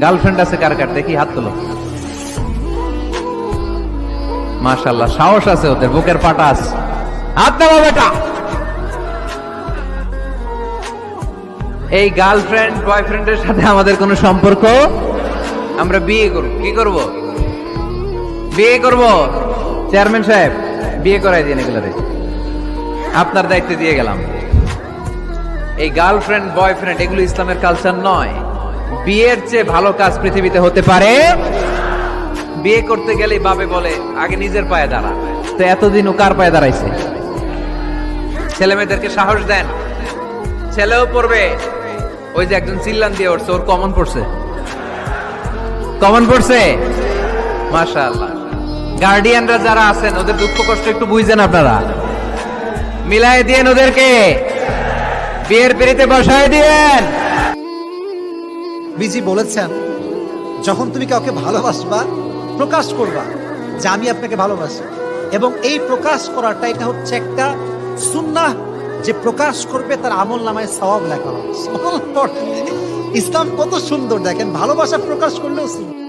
Girlfriend আছে কার কার? দেখি হাত তোলো। মাশাআল্লাহ, সাহস আছে ওদের, বুকের পাটা আছে। হাত নামা বেটা। এই গার্লফ্রেন্ড বয়ফ্রেন্ডের সাথে আমাদের কোনো সম্পর্ক? আমরা বিয়ে করব। কি করব? বিয়ে করব। চেয়ারম্যান সাহেব, বিয়ে করাই দিন এগুলোরে, আপনার দায়িত্বে দিয়ে গেলাম। এই গার্লফ্রেন্ড বয়ফ্রেন্ড এগুলো ইসলামের কালচার নয়। বিয়ের চেয়ে ভালো কাজ পৃথিবীতে হতে পারে? বিয়ে করতে গেলেই বাবে বলে আগে নিজের পায়ে দাঁড়া। তো এতদিন ও কার পায়ে দাঁড়াইছে? ছেলে মেয়েদেরকে সাহস দেন, ছেলেও পড়বে। ওই যে একজন চিল্লান দিয়ে উঠছে, ওর কমন পড়ছে, কমন পড়ছে। মাশাআল্লাহ। গার্ডিয়ানরা যারা আছেন ওদের দুঃখ কষ্ট একটু বুঝছেন আপনারা, মিলাই দিয়েন ওদেরকে, বিয়ের পিড়িতে বসায় দিয়েন। বিজি বলেছেন, যখন তুমি কাউকে ভালোবাসবা প্রকাশ করবা যে আমি আপনাকে ভালোবাসি, এবং এই প্রকাশ করাটা এটা হচ্ছে একটা সুন্নাহ, যে প্রকাশ করবে তার আমল নামায় সওয়াব লেখা হবে। ইসলাম কত সুন্দর দেখেন, ভালোবাসা প্রকাশ করলেও সুন্নাহ।